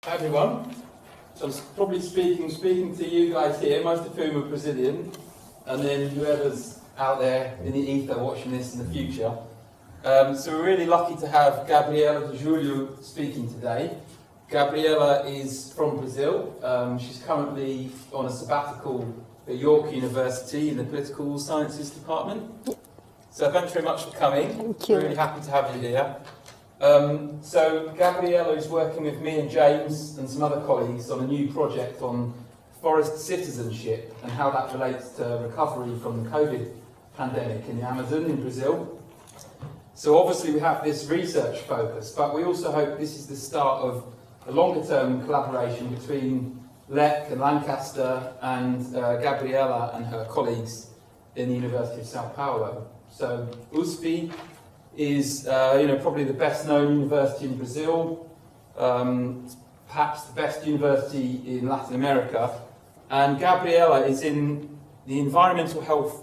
Hi everyone. So I'm probably speaking to you guys here, most of whom are Brazilian, and then whoever's out there in the ether watching this in the future. So we're really lucky to have Gabriela Di Giulio speaking today. Gabriela is from Brazil. She's currently on a sabbatical at York University in the Political Sciences Department. So thanks very much for coming. Thank you. We're really happy to have you here. So Gabriela is working with me and James and some other colleagues on a new project on forest citizenship and how that relates to recovery from the COVID pandemic in the Amazon in Brazil. So obviously we have this research focus, but we also hope this is the start of a longer term collaboration between Lec and Lancaster and Gabriela and her colleagues in the University of São Paulo. So USP is probably the best known university in Brazil, perhaps the best university in Latin America, and Gabriela is in the environmental health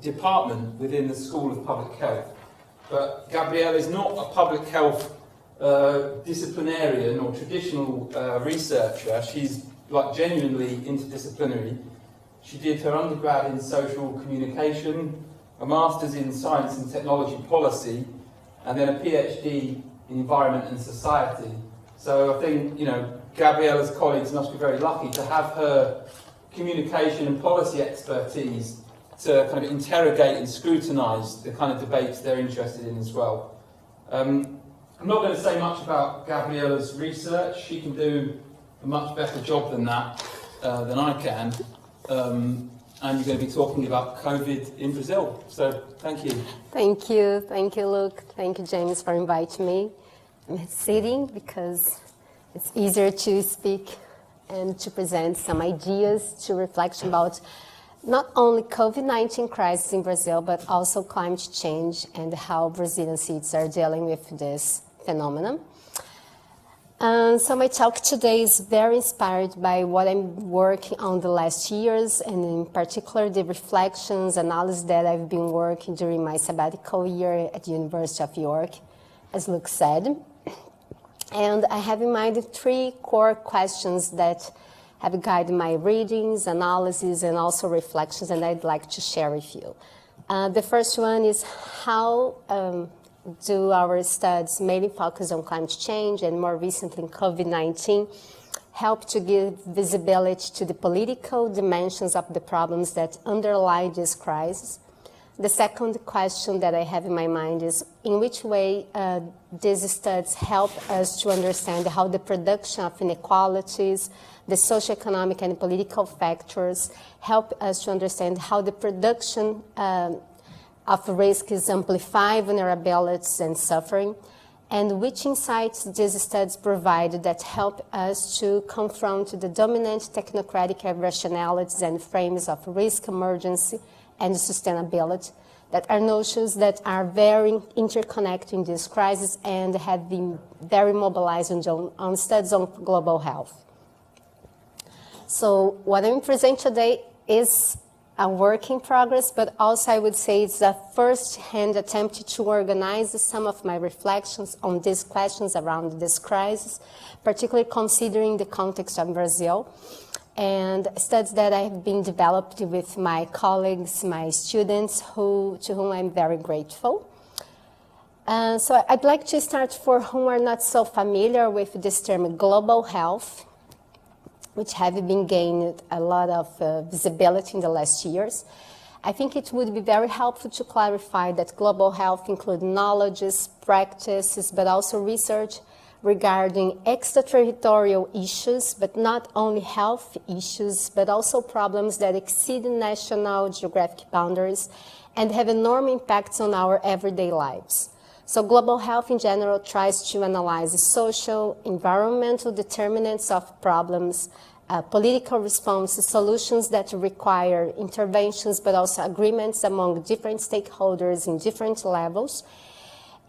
department within the School of Public Health. But Gabriela is not a public health disciplinarian or traditional researcher. She's genuinely interdisciplinary. She did her undergrad in social communication, a master's in science and technology policy, and then a PhD in environment and society. So I think, Gabriela's colleagues must be very lucky to have her communication and policy expertise to kind of interrogate and scrutinise the kind of debates they're interested in as well. I'm not going to say much about Gabriela's research. She can do a much better job than that, than I can. And you're going to be talking about COVID in Brazil. So thank you. Thank you, Luke. Thank you, James, for inviting me. I'm sitting because it's easier to speak and to present some ideas to reflection about not only COVID-19 crisis in Brazil, but also climate change and how Brazilian cities are dealing with this phenomenon. So my talk today is very inspired by what I'm working on the last years, and in particular the reflections, analysis that I've been working during my sabbatical year at the University of York, as Luke said. And I have in mind 3 core questions that have guided my readings, analysis, and also reflections, and I'd like to share with you. The first one is how do our studies mainly focus on climate change and more recently COVID-19 help to give visibility to the political dimensions of the problems that underlie this crisis? The second question that I have in my mind is in which way these studies help us to understand how the production of inequalities, the socioeconomic and political factors help us to understand how the production of risks amplify vulnerabilities and suffering, and which insights these studies provide that help us to confront the dominant technocratic rationalities and frames of risk, emergency, and sustainability that are notions that are very interconnected in this crisis and have been very mobilized on studies on global health. So what I'm presenting today is a work in progress, but also I would say it's a first-hand attempt to organize some of my reflections on these questions around this crisis, particularly considering the context of Brazil, and studies that have been developed with my colleagues, my students, to whom I'm very grateful. So I'd like to start for whom are not so familiar with this term global health, which have been gained a lot of visibility in the last years. I think it would be very helpful to clarify that global health includes knowledges, practices, but also research regarding extraterritorial issues, but not only health issues, but also problems that exceed national geographic boundaries and have enormous impacts on our everyday lives. So global health in general tries to analyze social, environmental determinants of problems, political responses, solutions that require interventions, but also agreements among different stakeholders in different levels.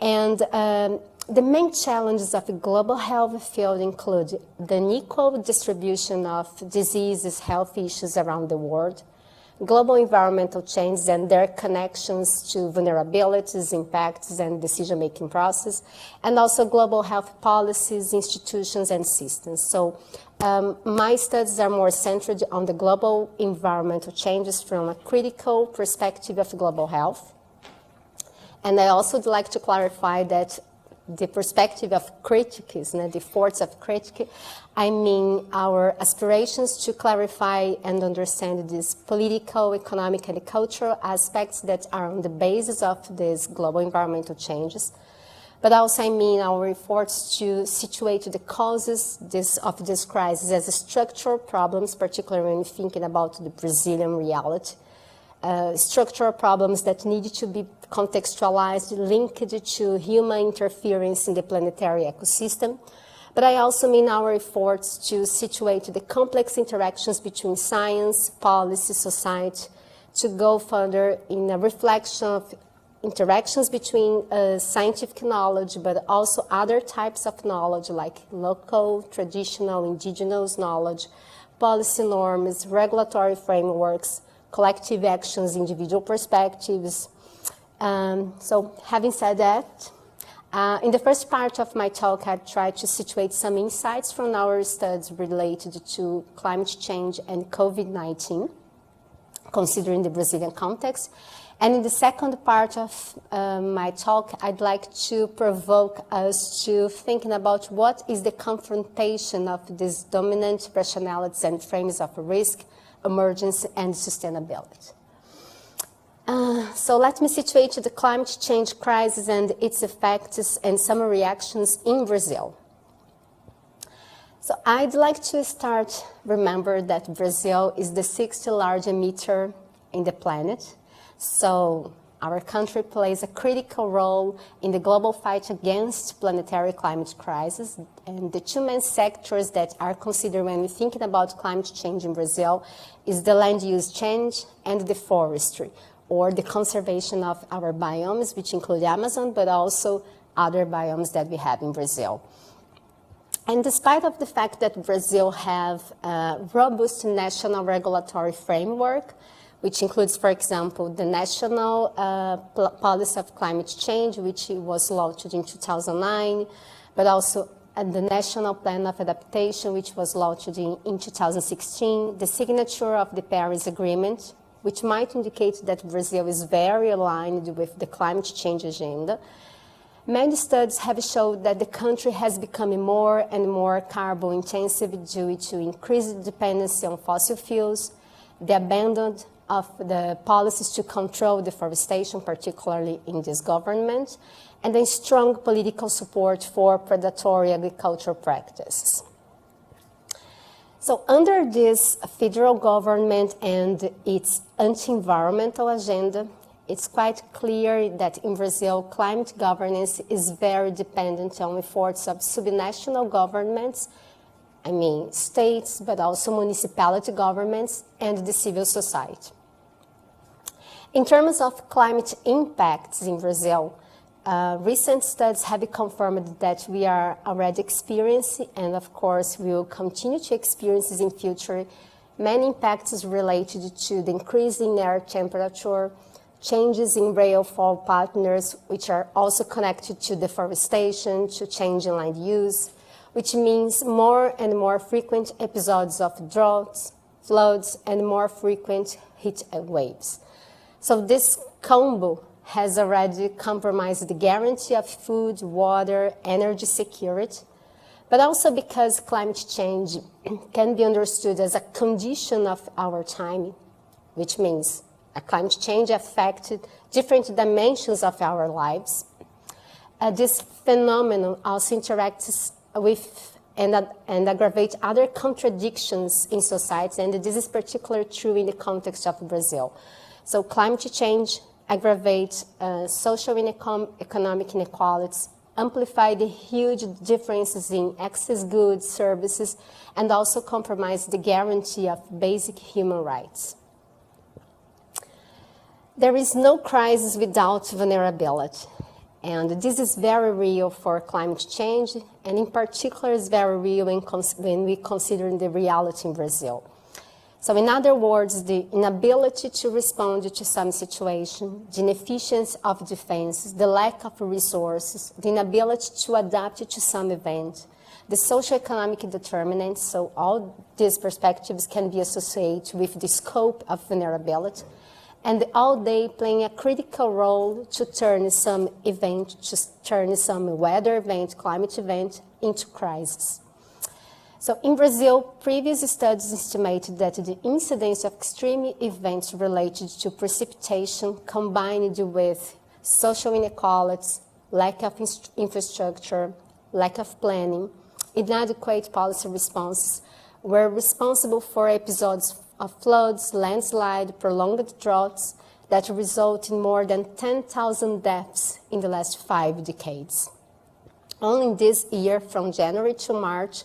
And the main challenges of the global health field include the unequal distribution of diseases, health issues around the world, global environmental changes and their connections to vulnerabilities, impacts, and decision-making process, and also global health policies, institutions, and systems. So my studies are more centered on the global environmental changes from a critical perspective of global health. And I also would like to clarify that the perspective of critics, the efforts of critics, I mean our aspirations to clarify and understand these political, economic, and cultural aspects that are on the basis of these global environmental changes. But also I mean our efforts to situate the causes of this crisis as structural problems, particularly when thinking about the Brazilian reality. Structural problems that need to be contextualized, linked to human interference in the planetary ecosystem. But I also mean our efforts to situate the complex interactions between science, policy, society, to go further in a reflection of interactions between scientific knowledge, but also other types of knowledge like local, traditional, indigenous knowledge, policy norms, regulatory frameworks, collective actions, individual perspectives. So having said that, in the first part of my talk, I tried to situate some insights from our studies related to climate change and COVID-19, considering the Brazilian context. And in the second part of my talk, I'd like to provoke us to thinking about what is the confrontation of these dominant rationalities and frames of risk, emergence, and sustainability. So let me situate the climate change crisis and its effects and some reactions in Brazil. So I'd like to start, remember that Brazil is the 6th largest emitter in the planet. So our country plays a critical role in the global fight against planetary climate crisis. And the two main sectors that are considered when we're thinking about climate change in Brazil is the land use change and the forestry, or the conservation of our biomes, which include Amazon, but also other biomes that we have in Brazil. And despite of the fact that Brazil have a robust national regulatory framework, which includes, for example, the National Policy of Climate Change, which was launched in 2009, but also the National Plan of Adaptation, which was launched in 2016, the signature of the Paris Agreement, which might indicate that Brazil is very aligned with the climate change agenda. Many studies have shown that the country has become more and more carbon intensive due to increased dependency on fossil fuels, the abandonment of the policies to control deforestation, particularly in this government, and a strong political support for predatory agricultural practices. So under this federal government and its anti-environmental agenda, it's quite clear that in Brazil, climate governance is very dependent on efforts of subnational governments, I mean states, but also municipality governments and the civil society. In terms of climate impacts in Brazil, recent studies have confirmed that we are already experiencing, and of course we will continue to experience in future, many impacts related to the increase in air temperature, changes in rainfall patterns, which are also connected to deforestation, to change in land use, which means more and more frequent episodes of droughts, floods, and more frequent heat waves. So this combo has already compromised the guarantee of food, water, energy security, but also because climate change can be understood as a condition of our time, which means climate change affected different dimensions of our lives. This phenomenon also interacts with and aggravate other contradictions in society, and this is particularly true in the context of Brazil. So climate change aggravates social and economic inequalities, amplify the huge differences in access goods, services, and also compromise the guarantee of basic human rights. There is no crisis without vulnerability, and this is very real for climate change, and in particular is very real when we consider the reality in Brazil. So in other words, the inability to respond to some situation, the inefficiency of defenses, the lack of resources, the inability to adapt to some event, the socioeconomic determinants, so all these perspectives can be associated with the scope of vulnerability, and all they playing a critical role to turn some event, to turn some weather event, climate event into crisis. So in Brazil, previous studies estimated that the incidence of extreme events related to precipitation combined with social inequalities, lack of infrastructure, lack of planning, inadequate policy responses were responsible for episodes of floods, landslide, prolonged droughts that result in more than 10,000 deaths in the last 5 decades. Only this year, from January to March,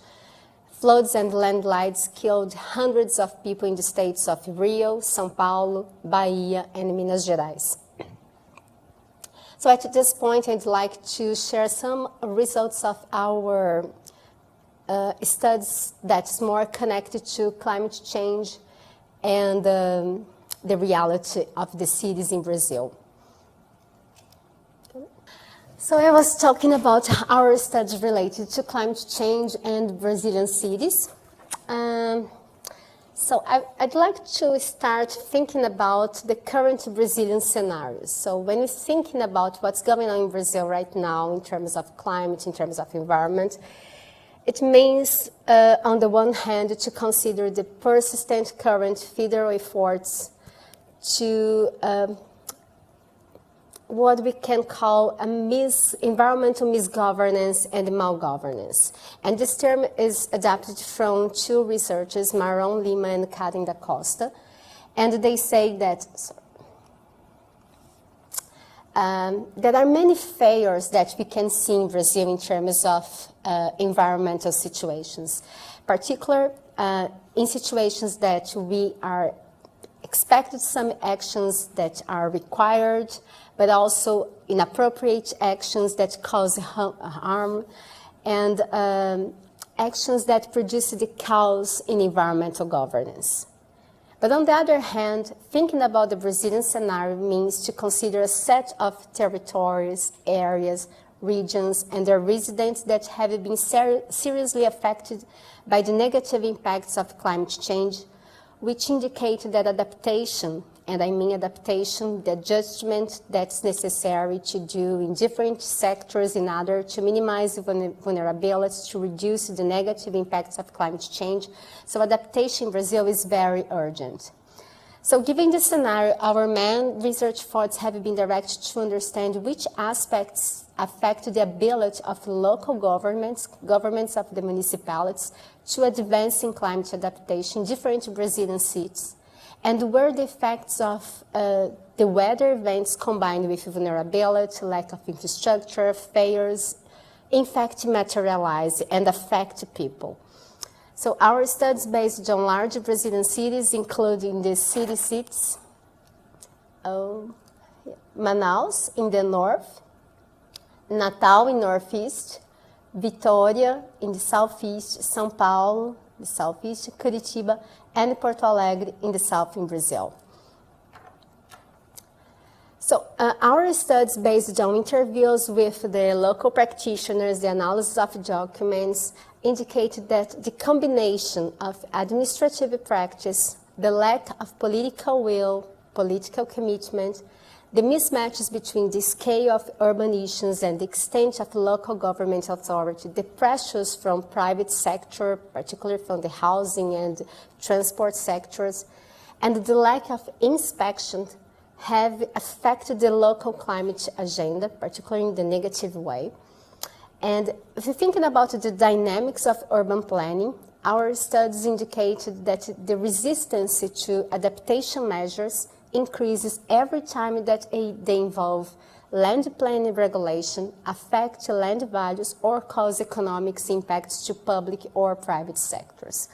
floods and landslides killed hundreds of people in the states of Rio, São Paulo, Bahia, and Minas Gerais. So at this point, I'd like to share some results of our studies that's more connected to climate change and the reality of the cities in Brazil. So I was talking about our studies related to climate change and Brazilian cities. So I'd like to start thinking about the current Brazilian scenarios. So when you're thinking about what's going on in Brazil right now in terms of climate, in terms of environment, it means, on the one hand, to consider the persistent current federal efforts to what we can call environmental misgovernance and malgovernance. And this term is adapted from 2 researchers, Marron Lima and Karen da Costa. And they say that there are many failures that we can see in Brazil in terms of environmental situations, particularly in situations that we are expected some actions that are required, but also inappropriate actions that cause harm, and actions that produce the chaos in environmental governance. But on the other hand, thinking about the Brazilian scenario means to consider a set of territories, areas, regions, and their residents that have been seriously affected by the negative impacts of climate change, which indicate that adaptation, and I mean adaptation, the judgment that's necessary to do in different sectors in order to minimize vulnerabilities, to reduce the negative impacts of climate change. So adaptation in Brazil is very urgent. So given this scenario, our main research efforts have been directed to understand which aspects affect the ability of local governments of the municipalities, to advance in climate adaptation in different Brazilian cities, and where the effects of the weather events combined with vulnerability, lack of infrastructure, failures, in fact materialize and affect people. So our studies based on large Brazilian cities, including the city seats, Manaus in the north, Natal in northeast, Vitória in the southeast, São Paulo, the southeast, Curitiba, and Porto Alegre in the south in Brazil. So our studies based on interviews with the local practitioners, the analysis of documents, indicated that the combination of administrative practice, the lack of political will, political commitment, the mismatches between the scale of urban issues and the extent of local government authority, the pressures from private sector, particularly from the housing and transport sectors, and the lack of inspection have affected the local climate agenda, particularly in the negative way. And if you're thinking about the dynamics of urban planning, our studies indicated that the resistance to adaptation measures increases every time that they involve land planning regulation, affect land values, or cause economic impacts to public or private sectors.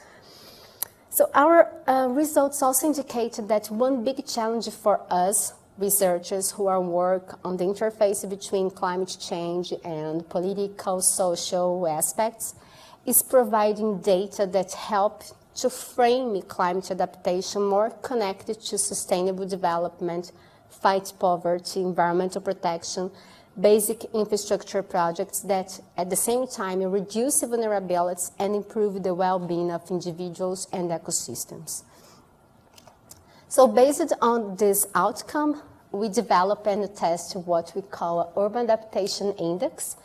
So our results also indicated that one big challenge for us, researchers who are work on the interface between climate change and political, social aspects, is providing data that help to frame climate adaptation more connected to sustainable development, fight poverty, environmental protection, basic infrastructure projects that at the same time reduce vulnerabilities and improve the well-being of individuals and ecosystems. So based on this outcome, we develop and test what we call an Urban Adaptation Index,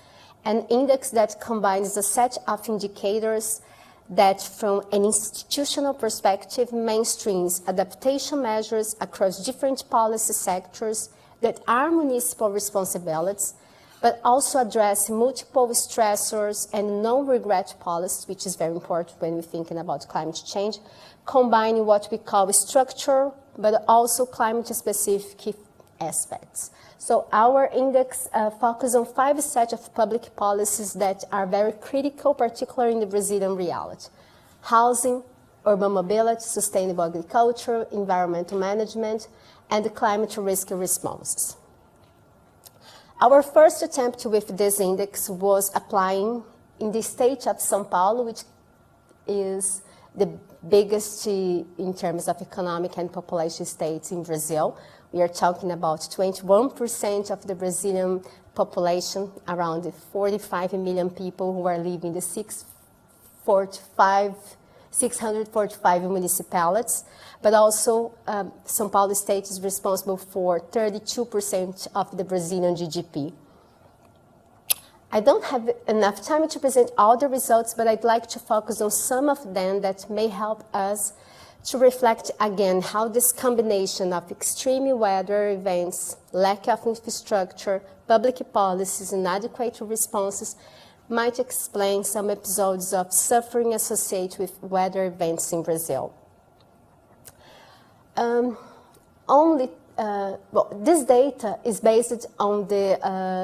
an index that combines a set of indicators that from an institutional perspective mainstreams adaptation measures across different policy sectors that are municipal responsibilities, but also address multiple stressors and non-regret policies, which is very important when we're thinking about climate change, combining what we call structure, but also climate-specific aspects. So our index focuses on 5 sets of public policies that are very critical, particularly in the Brazilian reality: housing, urban mobility, sustainable agriculture, environmental management, and climate risk responses. Our first attempt with this index was applying in the state of São Paulo, which is the biggest in terms of economic and population states in Brazil. We are talking about 21% of the Brazilian population, around 45 million people who are living in the 645 municipalities, but also São Paulo state is responsible for 32% of the Brazilian GDP. I don't have enough time to present all the results, but I'd like to focus on some of them that may help us to reflect again how this combination of extreme weather events, lack of infrastructure, public policies, and inadequate responses might explain some episodes of suffering associated with weather events in Brazil. This data is based on the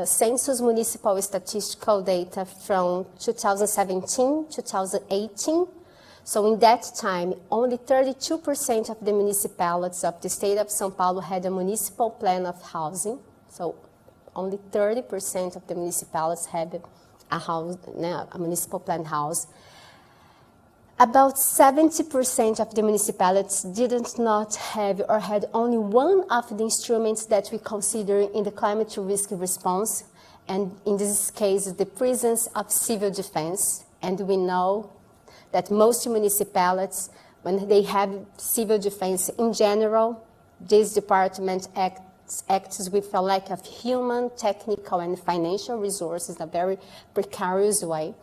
Census Municipal Statistical data from 2017-2018. So in that time, only 32% of the municipalities of the state of São Paulo had a municipal plan of housing. So only 30% of the municipalities had a municipal plan house. About 70% of the municipalities did not have or had only one of the instruments that we consider in the climate risk response, and in this case, the presence of civil defense. And we know that most municipalities, when they have civil defense in general, this department acts with a lack of human, technical, and financial resources in a very precarious way.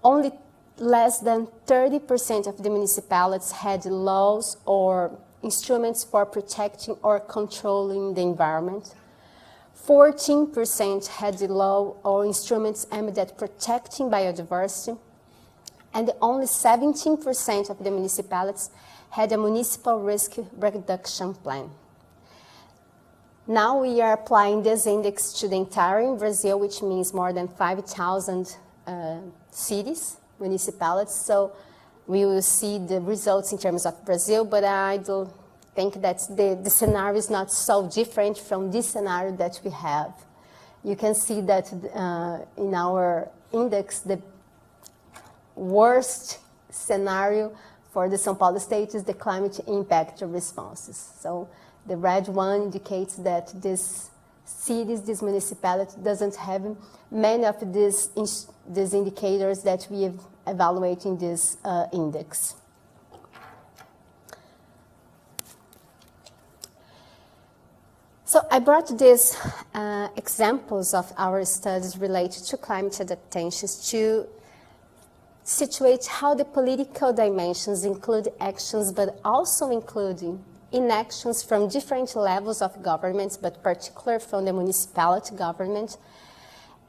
Only less than 30% of the municipalities had laws or instruments for protecting or controlling the environment. 14% had law or instruments aimed at protecting biodiversity. And only 17% of the municipalities had a municipal risk reduction plan. Now we are applying this index to the entire Brazil, which means more than 5,000 cities, municipalities. So we will see the results in terms of Brazil, but I don't think that the scenario is not so different from this scenario that we have. You can see that in our index, the worst scenario for the São Paulo state is the climate impact responses. So the red one indicates that this cities, this municipality doesn't have many of these indicators that we evaluate in this index. So I brought these examples of our studies related to climate adaptations to situate how the political dimensions include actions, but also including inactions from different levels of governments, but particularly from the municipality government,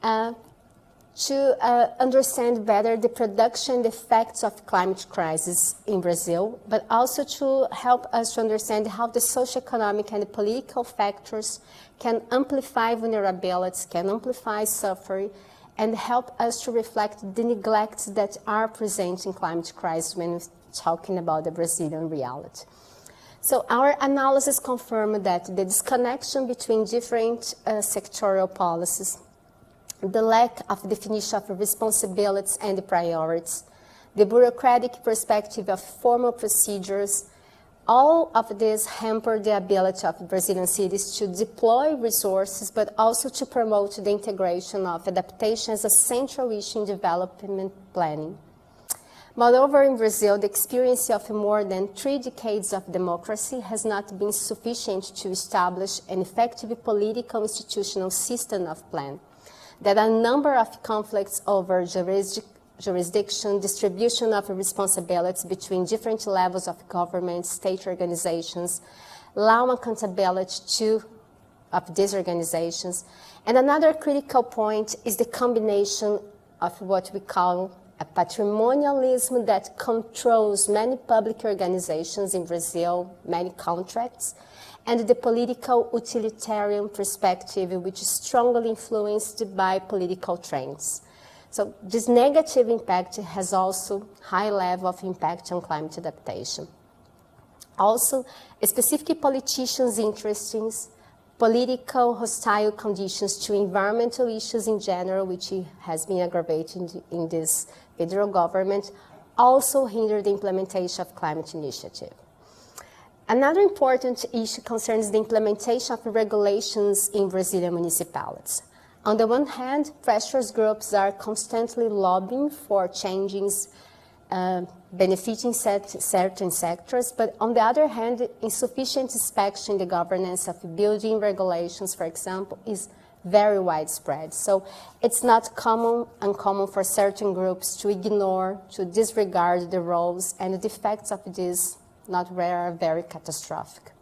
to understand better the production and effects of climate crisis in Brazil, but also to help us to understand how the socioeconomic and political factors can amplify vulnerabilities, can amplify suffering, and help us to reflect the neglects that are present in climate crisis when we're talking about the Brazilian reality. So our analysis confirmed that the disconnection between different sectorial policies, the lack of definition of responsibilities and priorities, the bureaucratic perspective of formal procedures, all of this hamper the ability of Brazilian cities to deploy resources, but also to promote the integration of adaptation as a central issue in development planning. Moreover, in Brazil, the experience of more than 3 decades of democracy has not been sufficient to establish an effective political institutional system of plan. There are a number of conflicts over jurisdiction, distribution of responsibilities between different levels of government, state organizations, law accountability of these organizations. And another critical point is the combination of what we call a patrimonialism that controls many public organizations in Brazil, many contracts, and the political utilitarian perspective, which is strongly influenced by political trends. So this negative impact has also high level of impact on climate adaptation. Also, specific politicians' interests, political hostile conditions to environmental issues in general, which has been aggravated in this federal government, also hinder the implementation of climate initiative. Another important issue concerns the implementation of regulations in Brazilian municipalities. On the one hand, pressure groups are constantly lobbying for changes benefiting certain sectors, but on the other hand, insufficient inspection in the governance of building regulations, for example, is very widespread. So it's not uncommon for certain groups to ignore, to disregard the roles, and the effects of this, not rare, are very catastrophic.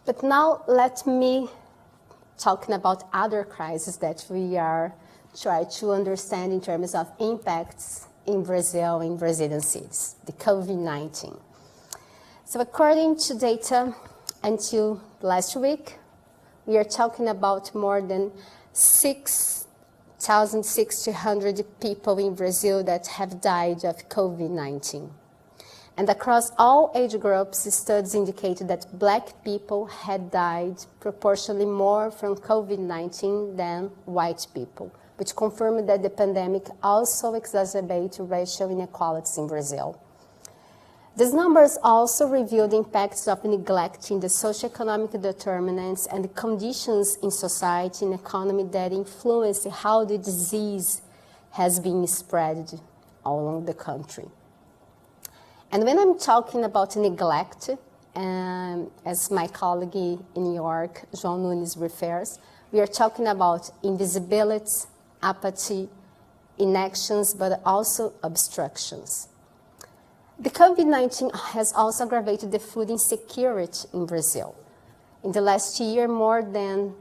But now let me talking about other crises that we are trying to understand in terms of impacts in Brazil, in Brazilian cities, the COVID-19. So according to data until last week, we are talking about more than 6,600 people in Brazil that have died of COVID-19. And across all age groups, studies indicated that Black people had died proportionally more from COVID-19 than white people, which confirmed that the pandemic also exacerbates racial inequalities in Brazil. These numbers also reveal the impacts of neglecting the socioeconomic determinants and the conditions in society and economy that influence how the disease has been spread all along the country. And when I'm talking about neglect, as my colleague in New York, João Nunes, refers, we are talking about invisibility, apathy, inactions, but also obstructions. The COVID-19 has also aggravated the food insecurity in Brazil. In the last year, more than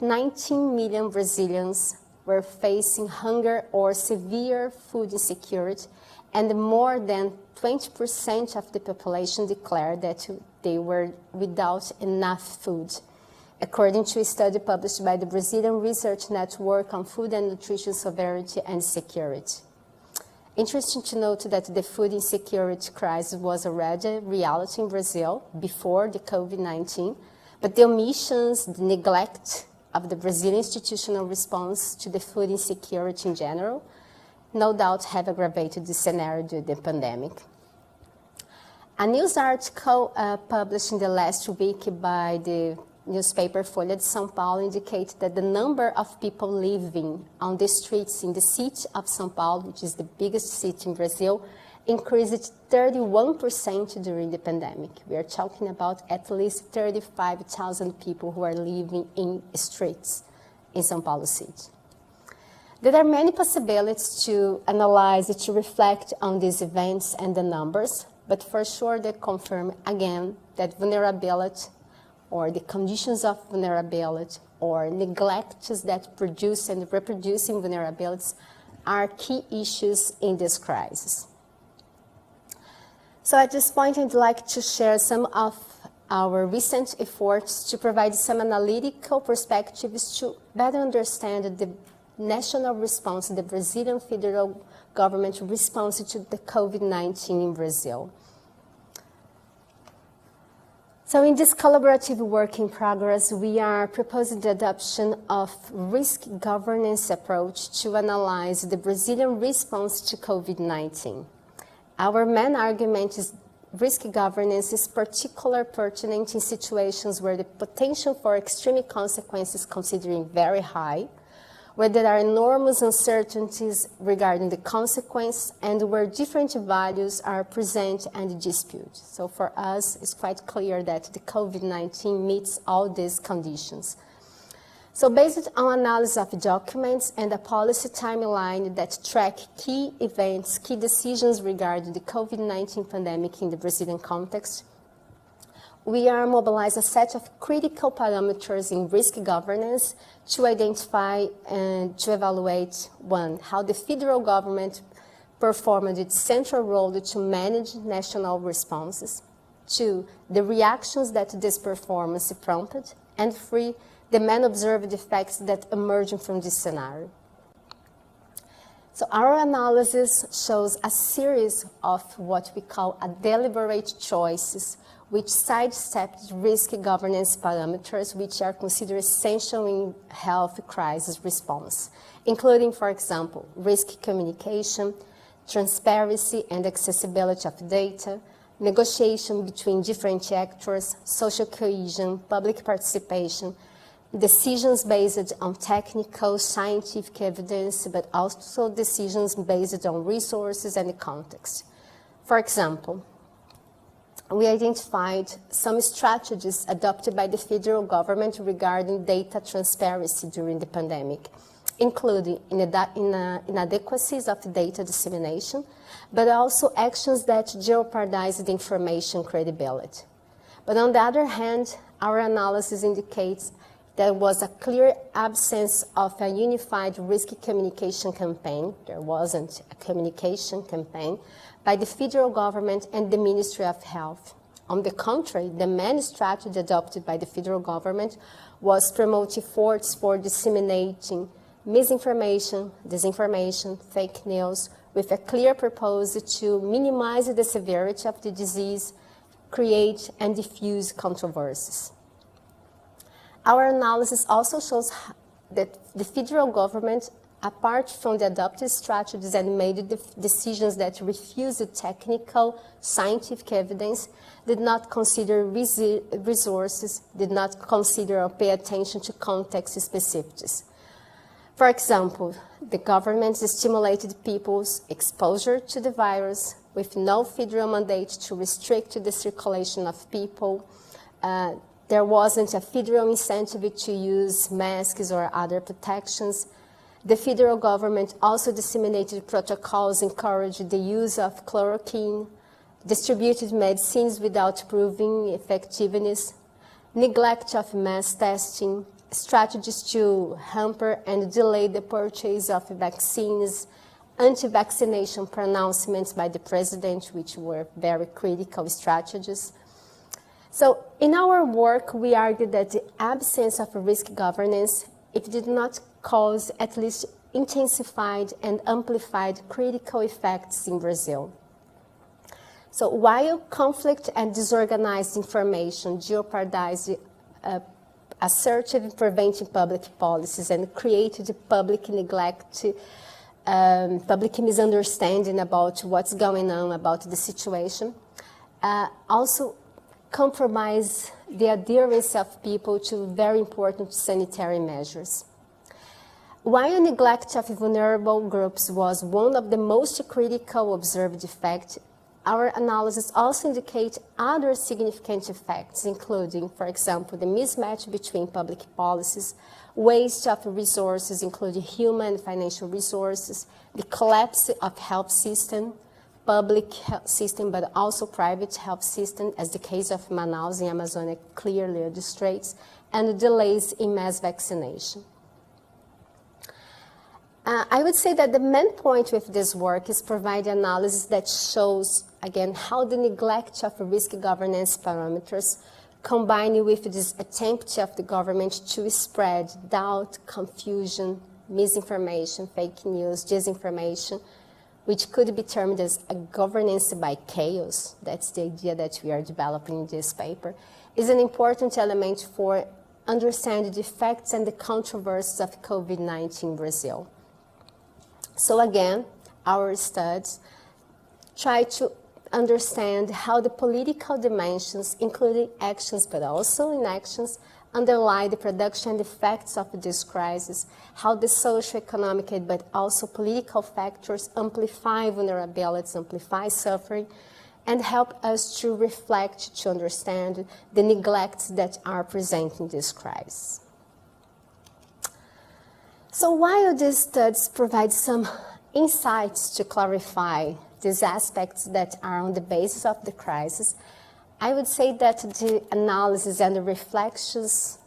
19 million Brazilians were facing hunger or severe food insecurity, and more than 20% of the population declared that they were without enough food, according to a study published by the Brazilian Research Network on Food and Nutrition Sovereignty and Security. Interesting to note that the food insecurity crisis was already a reality in Brazil before the COVID-19, but the omissions, the neglect of the Brazilian institutional response to the food insecurity in general, no doubt have aggravated the scenario due to the pandemic. A news article published in the last week by the newspaper Folha de São Paulo indicates that the number of people living on the streets in the city of São Paulo, which is the biggest city in Brazil, increased 31% during the pandemic. We are talking about at least 35,000 people who are living in streets in São Paulo city. There are many possibilities to analyze, to reflect on these events and the numbers, but for sure they confirm again that vulnerability or the conditions of vulnerability or neglects that produce and reproducing vulnerabilities are key issues in this crisis. So at this point, I'd like to share some of our recent efforts to provide some analytical perspectives to better understand the national response, the Brazilian federal government response to the COVID-19 in Brazil. So in this collaborative work in progress, we are proposing the adoption of risk governance approach to analyze the Brazilian response to COVID-19. Our main argument is risk governance is particularly pertinent in situations where the potential for extreme consequences is considered very high, where there are enormous uncertainties regarding the consequence, and where different values are present and disputed. So for us, it's quite clear that the COVID-19 meets all these conditions. So based on analysis of documents and a policy timeline that track key events, key decisions regarding the COVID-19 pandemic in the Brazilian context, we are mobilizing a set of critical parameters in risk governance to identify and to evaluate, one, how the federal government performed its central role to manage national responses, two, the reactions that this performance prompted, and three, the main observed effects that emerged from this scenario. So our analysis shows a series of what we call a deliberate choices which sidestep risk governance parameters which are considered essential in health crisis response, including, for example, risk communication, transparency and accessibility of data, negotiation between different actors, social cohesion, public participation, decisions based on technical, scientific evidence, but also decisions based on resources and context. For example, we identified some strategies adopted by the federal government regarding data transparency during the pandemic, including inadequacies of data dissemination, but also actions that jeopardize the information credibility. But on the other hand, our analysis indicates there was a clear absence of a unified risk communication campaign. There wasn't a communication campaign by the federal government and the Ministry of Health. On the contrary, the main strategy adopted by the federal government was promoting efforts for disseminating misinformation, disinformation, fake news, with a clear proposal to minimize the severity of the disease, create and diffuse controversies. Our analysis also shows that the federal government, apart from the adopted strategies and made the decisions that refused technical, scientific evidence, did not consider resources, did not consider or pay attention to context specificities. For example, the government stimulated people's exposure to the virus with no federal mandate to restrict the circulation of people. There wasn't a federal incentive to use masks or other protections. The federal government also disseminated protocols encouraging the use of chloroquine, distributed medicines without proving effectiveness, neglect of mass testing, strategies to hamper and delay the purchase of vaccines, anti-vaccination pronouncements by the president, which were very critical strategies. So in our work, we argue that the absence of risk governance, it did not cause at least intensified and amplified critical effects in Brazil. So while conflict and disorganized information jeopardized assertive and preventing public policies and created public neglect, public misunderstanding about what's going on about the situation, also compromise the adherence of people to very important sanitary measures. While neglect of vulnerable groups was one of the most critical observed effects, our analysis also indicates other significant effects, including, for example, the mismatch between public policies, waste of resources, including human and financial resources, the collapse of health system, public health system, but also private health system, as the case of Manaus in Amazonia clearly illustrates, and delays in mass vaccination. I would say that the main point with this work is provide analysis that shows, again, how the neglect of risk governance parameters combined with this attempt of the government to spread doubt, confusion, misinformation, fake news, disinformation, which could be termed as a governance by chaos, that's the idea that we are developing in this paper, is an important element for understanding the effects and the controversies of COVID-19 in Brazil. So again, our studies try to understand how the political dimensions, including actions but also inactions, underlie the production and effects of this crisis, how the socio-economic but also political factors amplify vulnerabilities, amplify suffering, and help us to reflect, to understand the neglects that are present in this crisis. So while these studies provide some insights to clarify these aspects that are on the basis of the crisis, I would say that the analysis and the reflections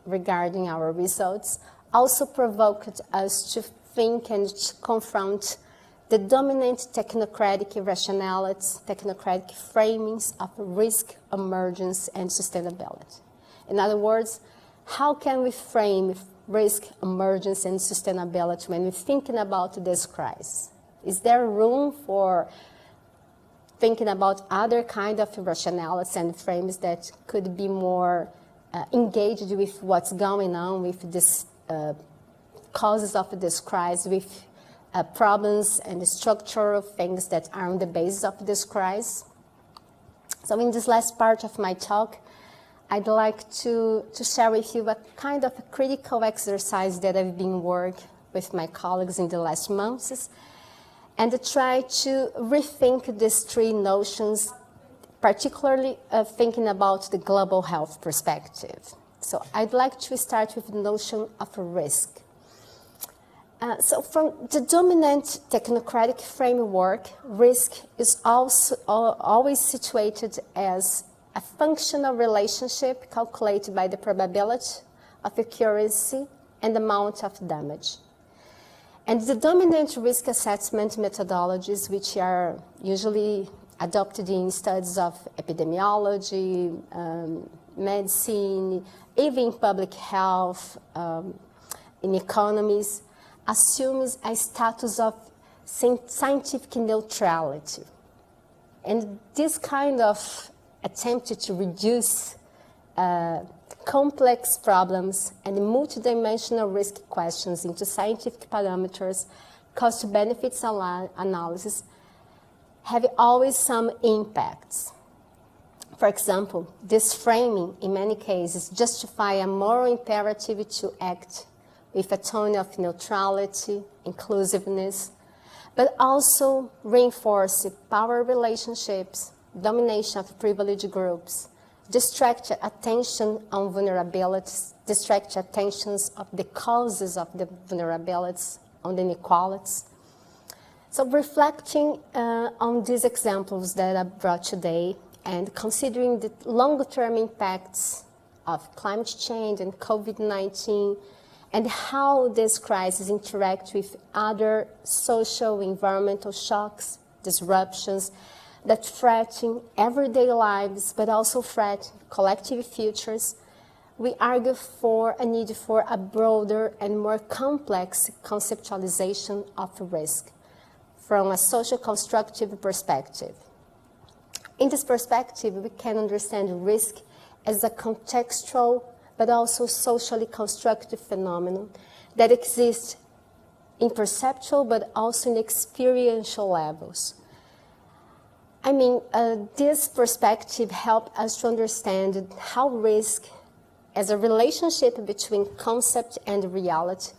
regarding our results also provoked us to think and to confront the dominant technocratic rationalities, technocratic framings of risk, emergence, and sustainability. In other words, how can we frame risk, emergence, and sustainability when we're thinking about this crisis? Is there room for thinking about other kind of rationalities and frames that could be more engaged with what's going on with this causes of this crisis, with problems and the structural things that are on the basis of this crisis? So in this last part of my talk, I'd like to share with you a kind of a critical exercise that I've been working with my colleagues in the last months, and to try to rethink these three notions, particularly thinking about the global health perspective. So I'd like to start with the notion of risk. So from the dominant technocratic framework, risk is also always situated as a functional relationship calculated by the probability of accuracy and amount of damage. And the dominant risk assessment methodologies, which are usually adopted in studies of epidemiology, medicine, even public health, in economies, assumes a status of scientific neutrality. And this kind of attempt to reduce complex problems and multidimensional risk questions into scientific parameters, cost-benefits analysis, have always some impacts. For example, this framing, in many cases, justify a moral imperative to act with a tone of neutrality, inclusiveness, but also reinforce power relationships, domination of privileged groups, distract attention on vulnerabilities, distract attentions of the causes of the vulnerabilities, on the inequalities. So reflecting on these examples that I brought today and considering the longer-term impacts of climate change and COVID-19 and how this crisis interacts with other social, environmental shocks, disruptions that threaten everyday lives, but also threaten collective futures, we argue for a need for a broader and more complex conceptualization of risk from a socio-constructive perspective. In this perspective, we can understand risk as a contextual but also socially constructive phenomenon that exists in perceptual but also in experiential levels. I mean, this perspective helps us to understand how risk, as a relationship between concept and reality,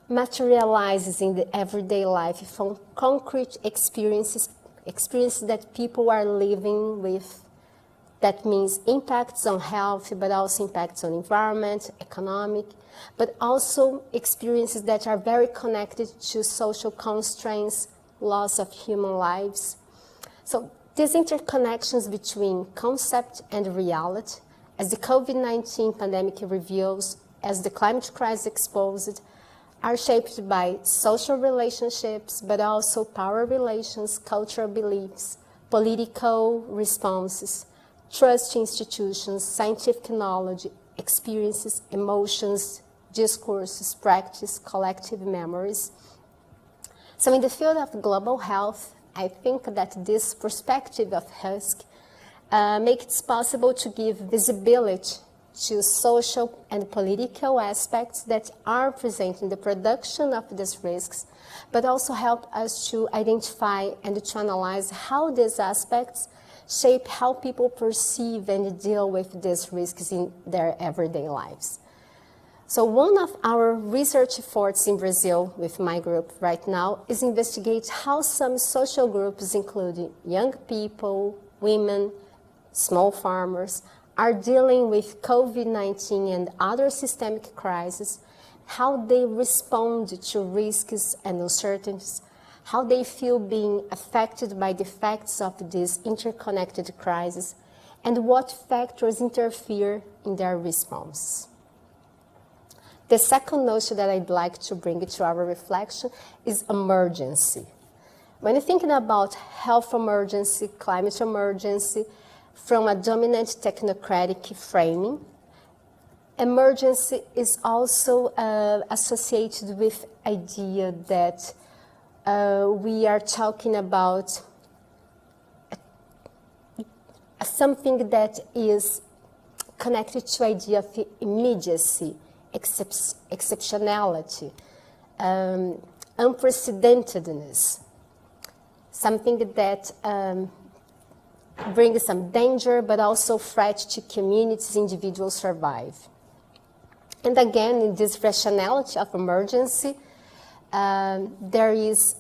materializes in the everyday life from concrete experiences that people are living with. That means impacts on health, but also impacts on environment, economic, but also experiences that are very connected to social constraints, loss of human lives. So these interconnections between concept and reality, as the COVID-19 pandemic reveals, as the climate crisis exposed, are shaped by social relationships, but also power relations, cultural beliefs, political responses, trust institutions, scientific knowledge, experiences, emotions, discourses, practice, collective memories. So in the field of global health, I think that this perspective of risk makes it possible to give visibility to social and political aspects that are present in the production of these risks, but also help us to identify and to analyze how these aspects shape how people perceive and deal with these risks in their everyday lives. So one of our research efforts in Brazil with my group right now is investigate how some social groups, including young people, women, small farmers, are dealing with COVID-19 and other systemic crises, how they respond to risks and uncertainties, how they feel being affected by the effects of these interconnected crises, and what factors interfere in their response. The second notion that I'd like to bring to our reflection is emergency. When you're thinking about health emergency, climate emergency, from a dominant technocratic framing, emergency is also associated with the idea that we are talking about something that is connected to the idea of immediacy, exceptionality, unprecedentedness, something that brings some danger, but also threat to communities, individuals survive. And again, in this rationality of emergency, there is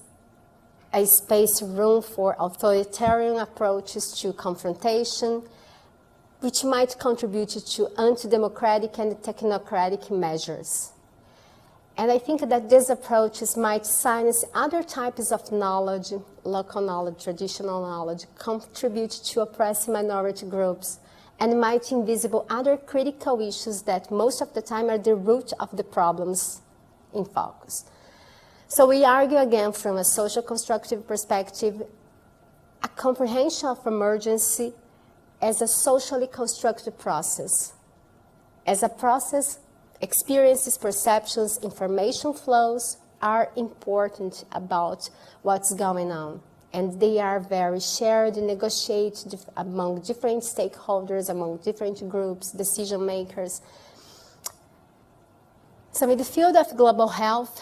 a space, room for authoritarian approaches to confrontation, which might contribute to anti-democratic and technocratic measures. And I think that these approaches might silence other types of knowledge, local knowledge, traditional knowledge, contribute to oppressing minority groups, and might invisible other critical issues that most of the time are the root of the problems in focus. So we argue again from a social constructive perspective, a comprehension of emergency as a socially constructed process. As a process, experiences, perceptions, information flows are important about what's going on. And they are very shared and negotiated among different stakeholders, among different groups, decision makers. So in the field of global health,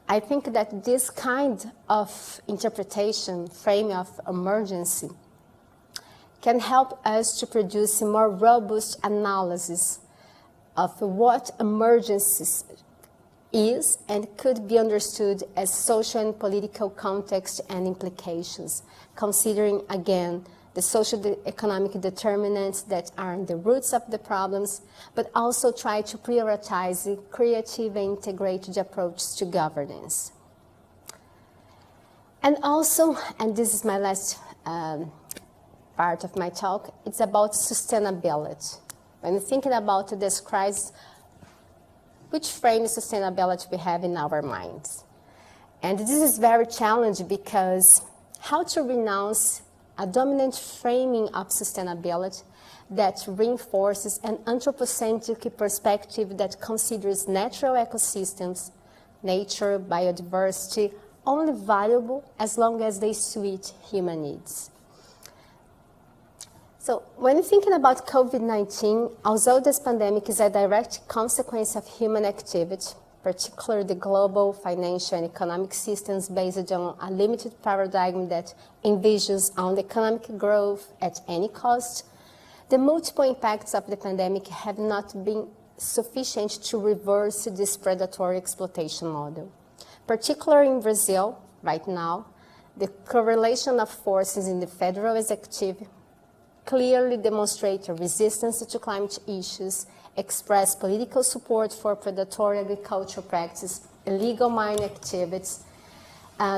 I think that this kind of interpretation, frame of emergency, can help us to produce a more robust analysis of what emergencies is and could be understood as social and political context and implications, considering, again, the socio-economic determinants that are the roots of the problems, but also try to prioritize creative and integrated approaches to governance. And also, and this is my last part of my talk, it's about sustainability. When we're thinking about this crisis, which frame of sustainability we have in our minds? And this is very challenging because how to renounce a dominant framing of sustainability that reinforces an anthropocentric perspective that considers natural ecosystems, nature, biodiversity, only valuable as long as they suit human needs. So when thinking about COVID-19, although this pandemic is a direct consequence of human activity, particularly the global financial and economic systems based on a limited paradigm that envisions on economic growth at any cost, the multiple impacts of the pandemic have not been sufficient to reverse this predatory exploitation model. Particularly in Brazil, right now, the correlation of forces in the federal executive clearly demonstrate a resistance to climate issues, express political support for predatory agricultural practices, illegal mining activities,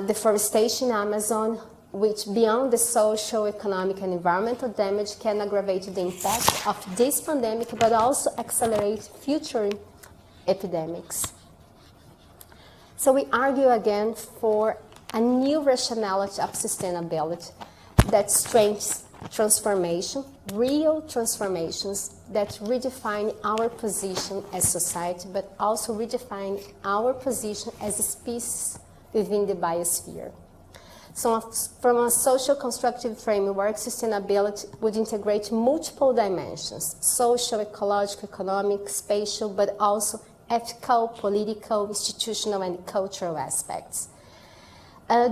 deforestation in Amazon, which beyond the social, economic, and environmental damage can aggravate the impact of this pandemic, but also accelerate future epidemics. So we argue again for a new rationality of sustainability that strengthens transformation, real transformations that redefine our position as society, but also redefine our position as a species within the biosphere. So from a social constructive framework, sustainability would integrate multiple dimensions: social, ecological, economic, spatial, but also ethical, political, institutional, and cultural aspects.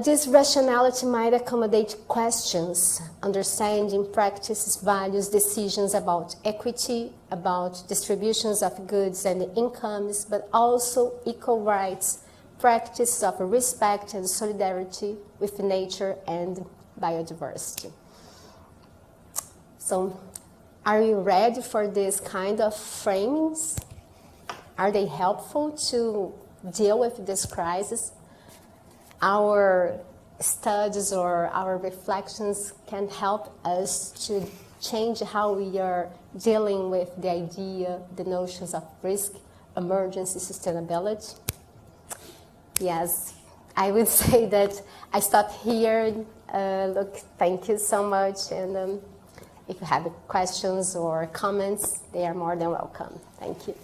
This rationality might accommodate questions, understanding, practices, values, decisions about equity, about distributions of goods and incomes, but also equal rights, practices of respect and solidarity with nature and biodiversity. So, are you ready for this kind of framings? Are they helpful to deal with this crisis? Our studies or our reflections can help us to change how we are dealing with the idea, the notions of risk, emergency, sustainability. Yes, I would say that I stop here. Look, thank you so much. And if you have questions or comments, they are more than welcome. Thank you.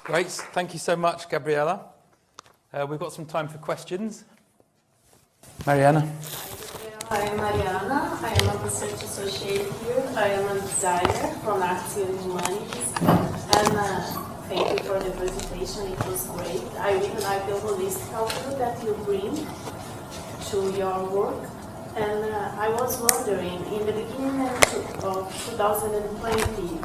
Great, thank you so much, Gabriela. We've got some time for questions. Mariana. I am Mariana. I am a research associate here. I am a designer from Arts and Humanities. And thank you for the presentation. It was great. I really like the holistic outlook that you bring to your work. And I was wondering, in the beginning of 2020,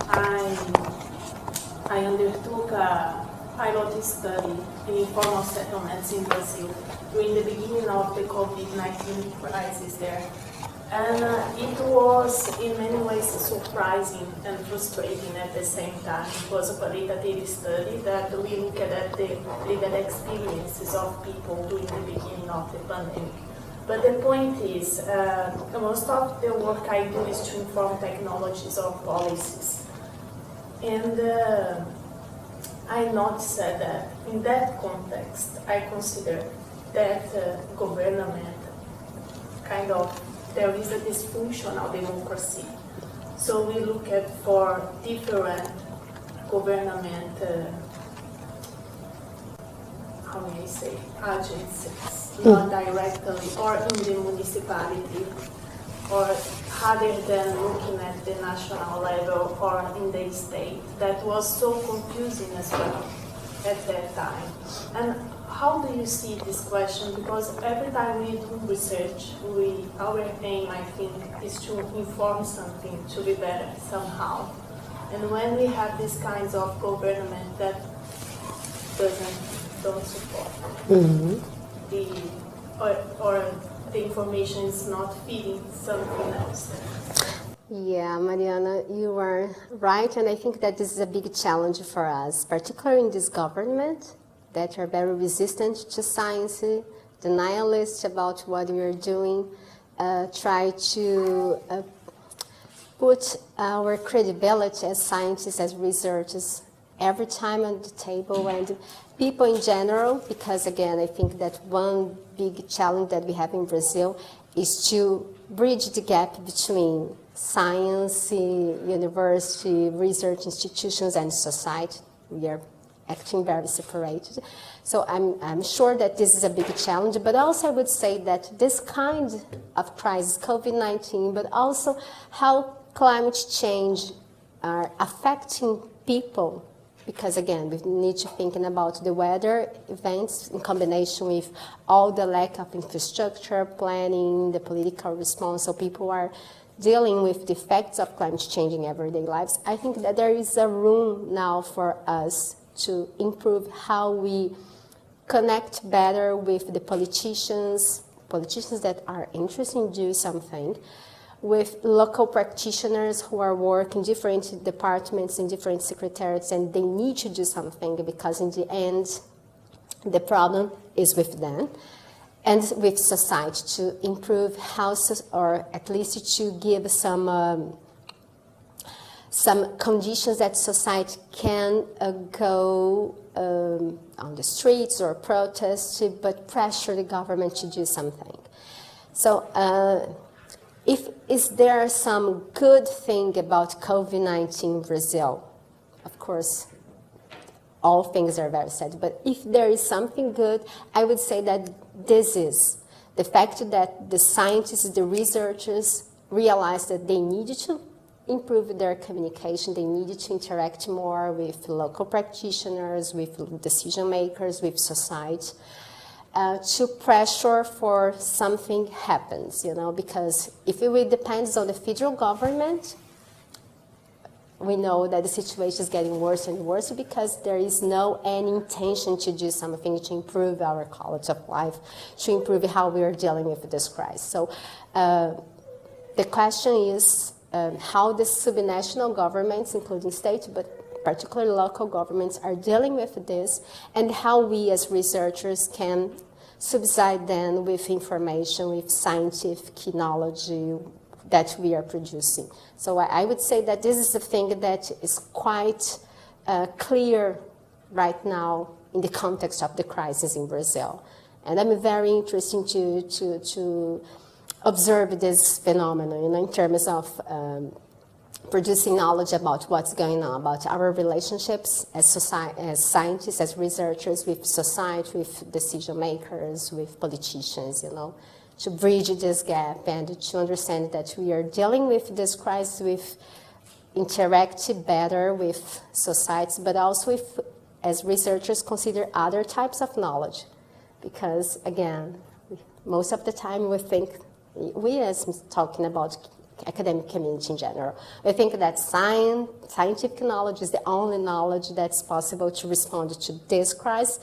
I undertook a pilot study in informal settlements in Brazil during the beginning of the COVID-19 crisis there. And it was in many ways surprising and frustrating at the same time. It was a qualitative study that we looked at the lived experiences of people during the beginning of the pandemic. But the point is, most of the work I do is to inform technologies or policies. And I noticed that in that context, I consider that government kind of, there is a dysfunctional democracy. So we look at for different government, how may I say, agencies, not directly or in the municipality, or rather than looking at the national level or in the state. That was so confusing as well at that time. And how do you see this question? Because every time we do research, our aim, I think, is to inform something to be better somehow. And when we have these kinds of government that don't support the information is not feeding something else. Yeah, Mariana, you are right, and I think that this is a big challenge for us, particularly in this government, that are very resistant to science, denialist about what we are doing, try to put our credibility as scientists, as researchers, every time on the table, and people in general, because again, I think that one big challenge that we have in Brazil is to bridge the gap between science, university, research institutions, and society. We are acting very separated. So I'm sure that this is a big challenge, but also I would say that this kind of crisis, COVID-19, but also how climate change are affecting people, because again, we need to think about the weather events in combination with all the lack of infrastructure, planning, the political response, so people are dealing with the effects of climate change in everyday lives. I think that there is a room now for us to improve how we connect better with the politicians that are interested in doing something, with local practitioners who are working in different departments, in different secretariats, and they need to do something because in the end, the problem is with them, and with society to improve houses, or at least to give some conditions that society can go on the streets or protest, but pressure the government to do something. So is there some good thing about COVID-19 in Brazil? Of course, all things are very sad. But if there is something good, I would say that this is the fact that the scientists, the researchers realized that they needed to improve their communication, they needed to interact more with local practitioners, with decision makers, with society, to pressure for something happens, because if it depends on the federal government, we know that the situation is getting worse and worse because there is no any intention to do something to improve our quality of life, to improve how we are dealing with this crisis. So the question is how the subnational governments, including state, but particularly local governments, are dealing with this, and how we as researchers can subside them with information, with scientific knowledge that we are producing. So I would say that this is a thing that is quite clear right now in the context of the crisis in Brazil. And I'm very interested to observe this phenomenon, in terms of producing knowledge about what's going on, about our relationships as scientists, as researchers, with society, with decision makers, with politicians, to bridge this gap and to understand that we are dealing with this crisis, with interact better with societies, but also with, as researchers, consider other types of knowledge. Because, again, most of the time we think, we as talking about academic community in general, we think that scientific knowledge is the only knowledge that's possible to respond to this crisis.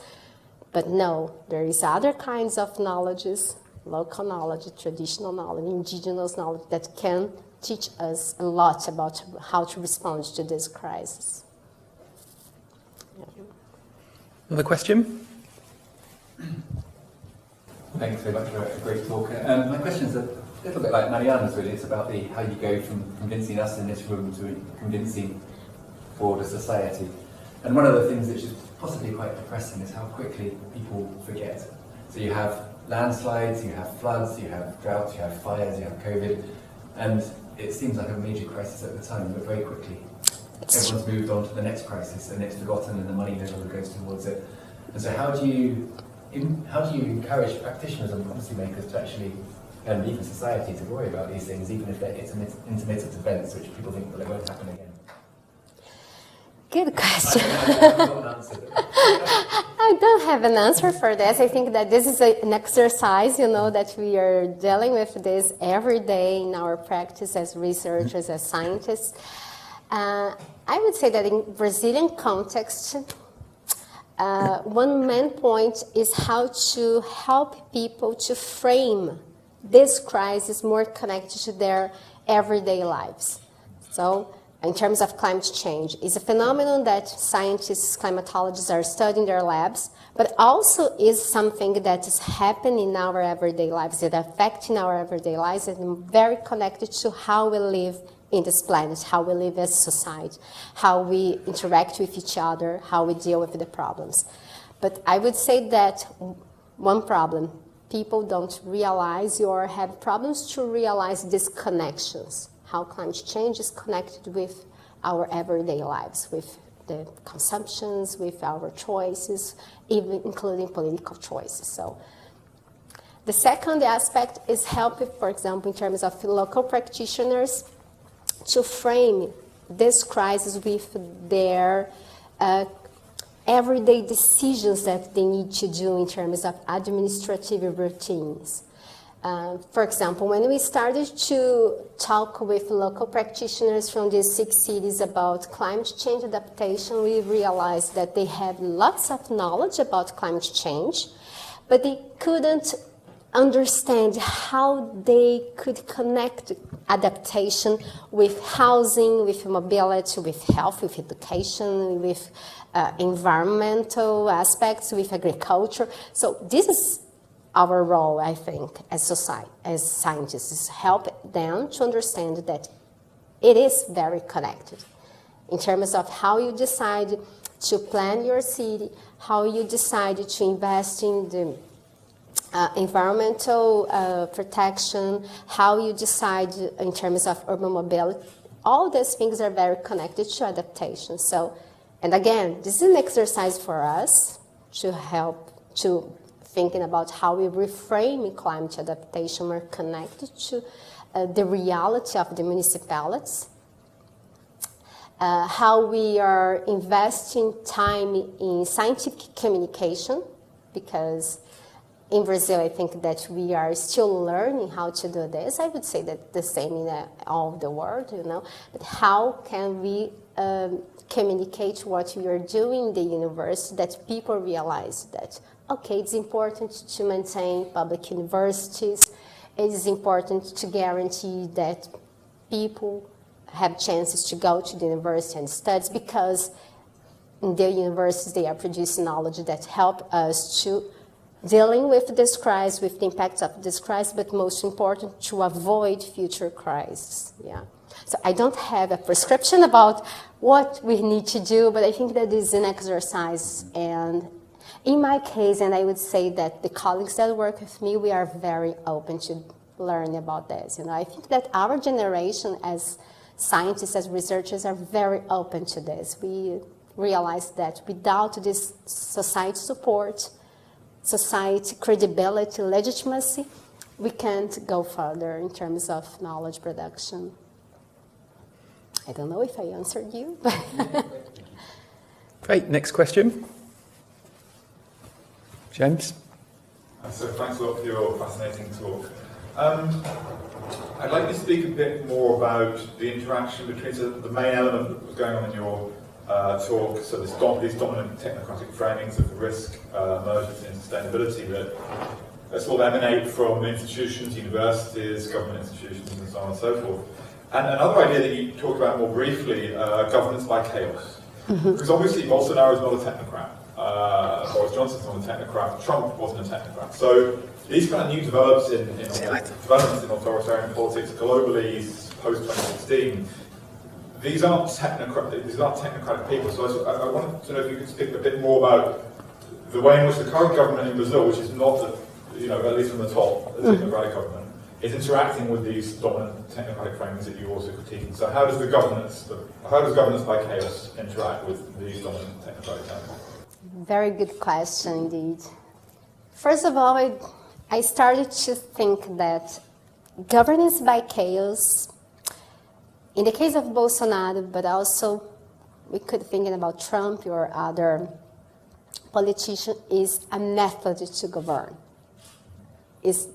But no, there is other kinds of knowledges, local knowledge, traditional knowledge, indigenous knowledge, that can teach us a lot about how to respond to this crisis. Yeah. Another question? Thanks very much for a great talk. My question is a little bit like Mariana's, really. It's about how you go from convincing us in this room to convincing broader society. And one of the things which is possibly quite depressing is how quickly people forget. So you have landslides, you have floods, you have droughts, you have fires, you have COVID, and it seems like a major crisis at the time, but very quickly everyone's moved on to the next crisis and it's forgotten and the money no longer goes towards it. And so how do you encourage practitioners and policymakers to actually, and even society, to worry about these things, even if it's intermittent events which people think, well, it won't happen again? Good question. I don't have an answer for this. I think that this is an exercise, that we are dealing with this every day in our practice as researchers, as scientists. I would say that in Brazilian context, one main point is how to help people to frame this crisis more connected to their everyday lives. So, in terms of climate change, it's a phenomenon that scientists, climatologists are studying in their labs, but also is something that is happening in our everyday lives, that affecting our everyday lives, and very connected to how we live in this planet, how we live as a society, how we interact with each other, how we deal with the problems. But I would say that one problem, people don't realize or have problems to realize these connections, how climate change is connected with our everyday lives, with the consumptions, with our choices, even including political choices. So the second aspect is helping, for example, in terms of local practitioners, to frame this crisis with their everyday decisions that they need to do in terms of administrative routines. For example, when we started to talk with local practitioners from these 6 cities about climate change adaptation, we realized that they had lots of knowledge about climate change, but they couldn't understand how they could connect adaptation with housing, with mobility, with health, with education, with environmental aspects, with agriculture. So this is our role, I think, as society, as scientists, is help them to understand that it is very connected in terms of how you decide to plan your city, how you decide to invest in the environmental protection, how you decide in terms of urban mobility. All these things are very connected to adaptation. So And again, this is an exercise for us to help to thinking about how we reframe climate adaptation more connected to the reality of the municipalities, how we are investing time in scientific communication, because in Brazil, I think that we are still learning how to do this. I would say that the same in all of the world, you know. But how can we communicate what we are doing in the university that people realize that, okay, it's important to maintain public universities. It is important to guarantee that people have chances to go to the university and study, because in the universities they are producing knowledge that help us to dealing with this crisis, with the impacts of this crisis, but most important, to avoid future crises. Yeah. So I don't have a prescription about what we need to do, but I think that is an exercise. And in my case, and I would say that the colleagues that work with me, we are very open to learn about this. You know, I think that our generation as scientists, as researchers, are very open to this. We realize that without this society support, society credibility, legitimacy, we can't go further in terms of knowledge production. I don't know if I answered you. Great, next question. James? So thanks a lot for your fascinating talk. I'd like you to speak a bit more about the interaction between the main element that was going on in your talk, so these dominant technocratic framings of the risk, emergency and sustainability that sort of emanate from institutions, universities, government institutions and so on and so forth. And another idea that you talked about more briefly, governance by chaos. Mm-hmm. Because obviously Bolsonaro is not a technocrat. Boris Johnson's not a technocrat. Trump wasn't a technocrat. So these kind of new developments in authoritarian politics globally post-2016, these aren't technocratic people. So I wanted to know if you could speak a bit more about the way in which the current government in Brazil, which is not, at least from the top, a technocratic government, is interacting with these dominant technocratic framings that you're also critiquing. So how does governance by chaos interact with these dominant technocratic framings? Very good question indeed. First of all, I started to think that governance by chaos, in the case of Bolsonaro, but also we could think about Trump or other politicians, is a method to govern. Is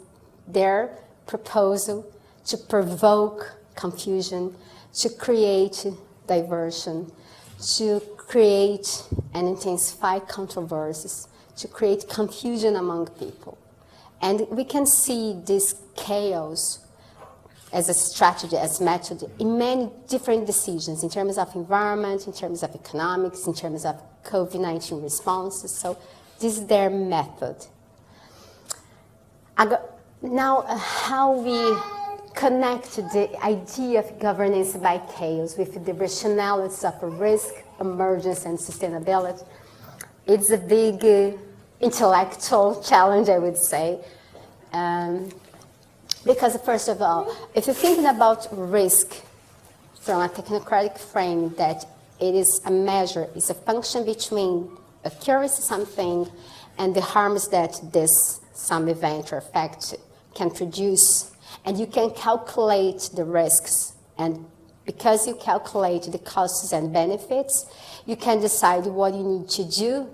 their proposal to provoke confusion, to create diversion, to create and intensify controversies, to create confusion among people. And we can see this chaos as a strategy, as method, in many different decisions, in terms of environment, in terms of economics, in terms of COVID-19 responses. So this is their method. Now, how we connect the idea of governance by chaos with the rationalities of risk, emergence, and sustainability, it's a big intellectual challenge, I would say. Because first of all, if you're thinking about risk from a technocratic frame, that it is a measure, it's a function between occurring something and the harms that this some event or fact can produce, and you can calculate the risks, and because you calculate the costs and benefits, you can decide what you need to do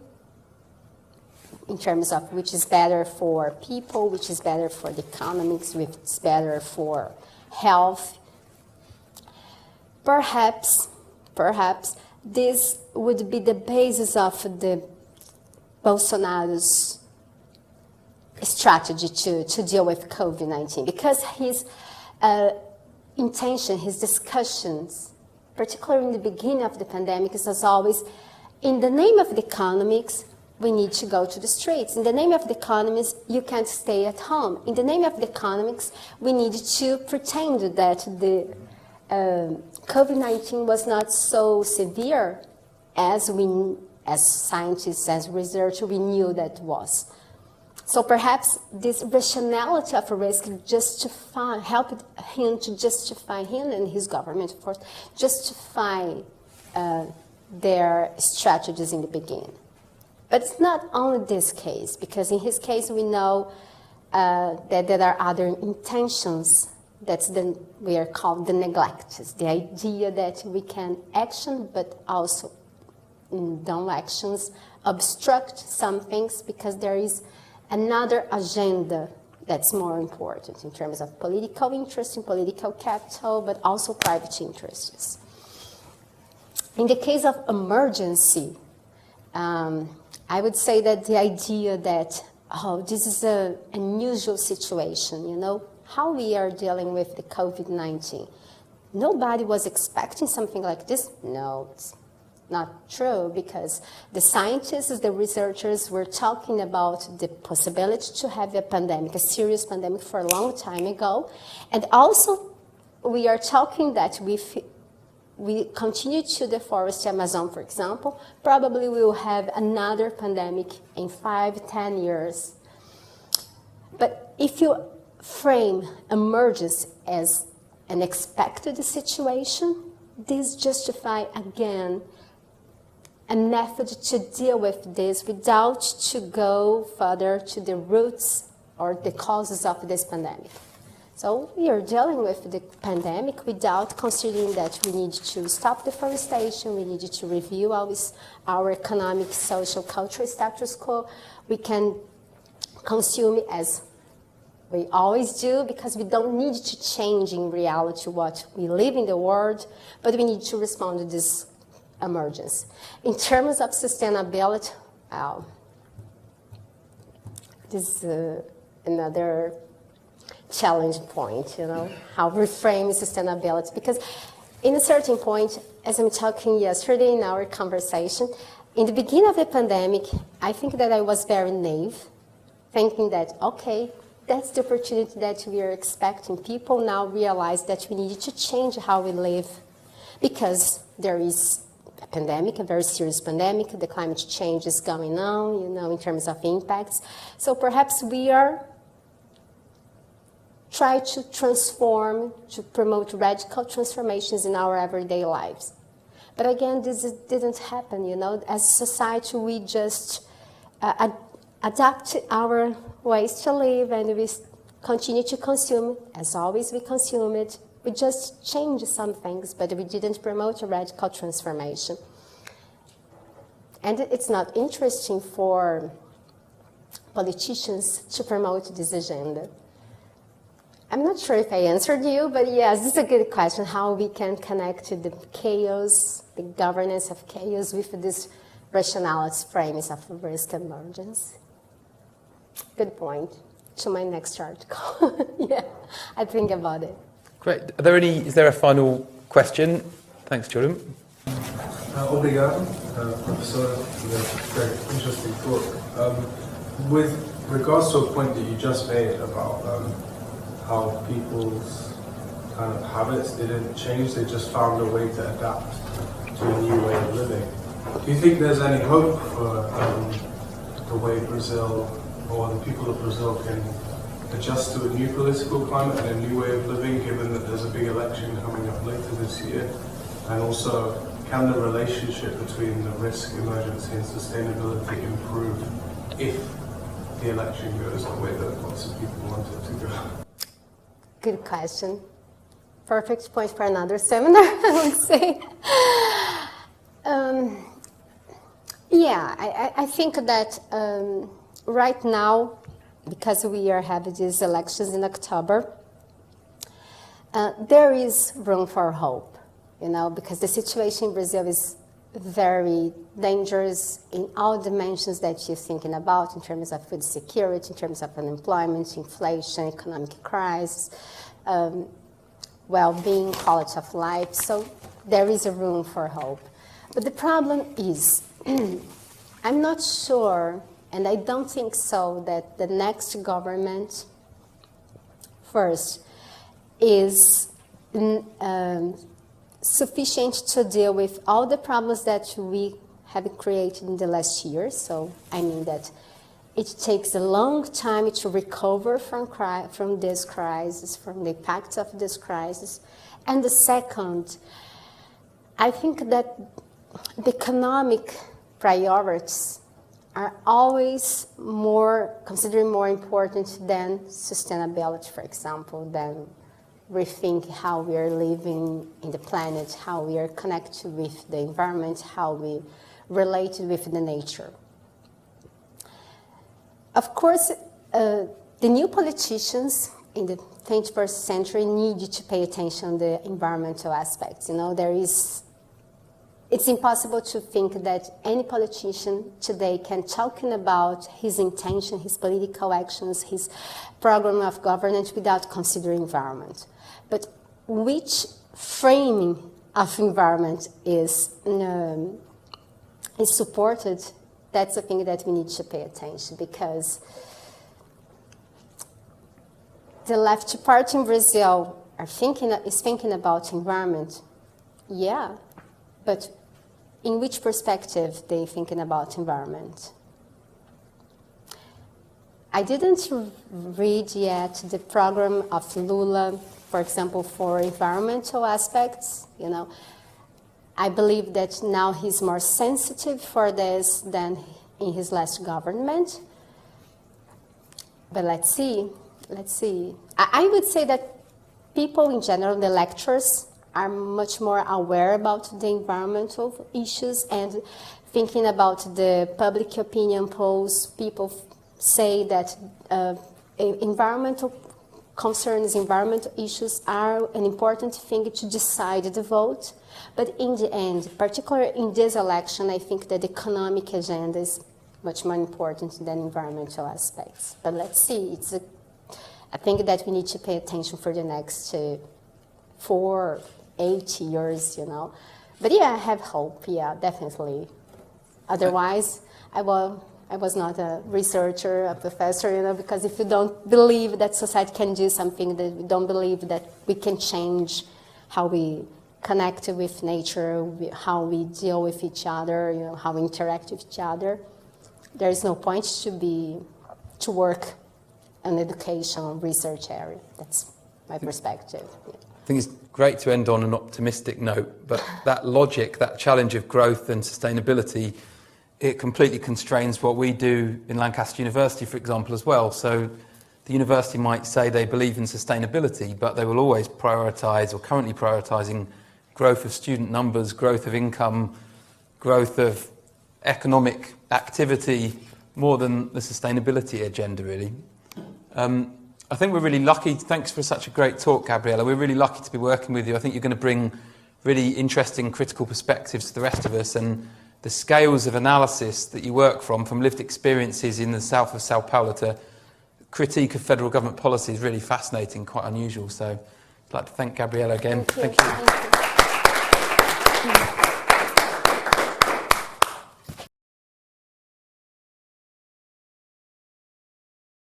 in terms of which is better for people, which is better for the economics, which is better for health. Perhaps this would be the basis of the Bolsonaro's strategy to deal with COVID-19, because his intention, his discussions, particularly in the beginning of the pandemic, is as always, in the name of the economics, we need to go to the streets. In the name of the economics, you can't stay at home. In the name of the economics, we need to pretend that the COVID-19 was not so severe as scientists, as researchers, we knew that it was. So perhaps this rationality of risk helped him and his government, of course, justify their strategies in the beginning. But it's not only this case, because in his case we know that there are other intentions. We are called the neglects, the idea that we can action, but also in dumb actions obstruct some things because there is another agenda that's more important in terms of political interest and political capital, but also private interests. In the case of emergency, I would say that the idea that, this is an unusual situation, you know, how we are dealing with the COVID-19. Nobody was expecting something like this. No, it's not true, because the scientists, the researchers were talking about the possibility to have a pandemic, a serious pandemic, for a long time ago. And also, we are talking that we continue to deforest the Amazon, for example, probably we will have another pandemic in 5-10 years. But if you frame emergence as an expected situation, this justifies, again, a method to deal with this without to go further to the roots or the causes of this pandemic. So we are dealing with the pandemic without considering that we need to stop deforestation, we need to review our economic, social, cultural status quo. We can consume as we always do, because we don't need to change in reality what we live in the world, but we need to respond to this emergence. In terms of sustainability, this is another challenge point, you know, how we frame sustainability. Because in a certain point, as I'm talking yesterday in our conversation, in the beginning of the pandemic, I think that I was very naive, thinking that, okay, that's the opportunity that we are expecting. People now realize that we need to change how we live because there is a pandemic, a very serious pandemic. The climate change is going on, you know, in terms of impacts. So perhaps we are trying to transform, to promote radical transformations in our everyday lives. But again, this didn't happen, you know. As a society, we just adapt our ways to live, and we continue to consume. As always, we consume it. We just change some things, but we didn't promote a radical transformation. And it's not interesting for politicians to promote this agenda. I'm not sure if I answered you, but yes, this is a good question, how we can connect to the chaos, the governance of chaos with this rationalities frames of risk emergence. Good point. To my next article. Yeah, I think about it. Great. Is there a final question? Thanks, Jordan. Obrigado, Professor, for the very interesting talk. With regards to a point that you just made about how people's kind of habits didn't change, they just found a way to adapt to a new way of living. Do you think there's any hope for the way Brazil or the people of Brazil can adjust to a new political climate and a new way of living, given that there's a big election coming up later this year? And also, can the relationship between the risk, emergency and sustainability improve if the election goes the way that lots of people want it to go? Good question. Perfect point for another seminar, I would say. I think that right now, because we are having these elections in October, there is room for hope, you know, because the situation in Brazil is very dangerous in all dimensions that you're thinking about, in terms of food security, in terms of unemployment, inflation, economic crisis, well-being, quality of life. So there is a room for hope. But the problem is, I'm not sure, and I don't think so, that the next government, first, is sufficient to deal with all the problems that we have created in the last year. So I mean that it takes a long time to recover from this crisis, from the impact of this crisis. And the second, I think that the economic priorities are always considered more important than sustainability, for example, than rethink how we are living in the planet, how we are connected with the environment, how we relate with the nature. Of course, the new politicians in the 21st century need to pay attention to the environmental aspects. You know, it's impossible to think that any politician today can talking about his intention, his political actions, his program of governance without considering environment. But which framing of environment is supported, that's the thing that we need to pay attention, because the left party in Brazil is thinking about environment, yeah, but in which perspective they thinking about environment? I didn't read yet the program of Lula, for example, for environmental aspects. You know, I believe that now he's more sensitive for this than in his last government. But let's see. I would say that people in general, the electors, are much more aware about the environmental issues and thinking about the public opinion polls. People say that environmental concerns, environmental issues are an important thing to decide the vote. But in the end, particularly in this election, I think that the economic agenda is much more important than environmental aspects. But let's see. I think that we need to pay attention for the next 4-8 years, you know. But yeah, I have hope, yeah, definitely. Otherwise, I was not a researcher, a professor, you know, because if you don't believe that society can do something, that we don't believe that we can change how we connect with nature, how we deal with each other, you know, how we interact with each other, there is no point to work in education research area. That's my perspective. Yeah. I think it's great to end on an optimistic note, but that logic, that challenge of growth and sustainability, it completely constrains what we do in Lancaster University, for example, as well. So the university might say they believe in sustainability, but they will always prioritise, or currently prioritising, growth of student numbers, growth of income, growth of economic activity, more than the sustainability agenda, really. I think we're really lucky. Thanks for such a great talk, Gabriela. We're really lucky to be working with you. I think you're going to bring really interesting critical perspectives to the rest of us, and the scales of analysis that you work from lived experiences in the south of São Paulo to critique of federal government policy is really fascinating, quite unusual. So I'd like to thank Gabriela again. Thank you. Thank you.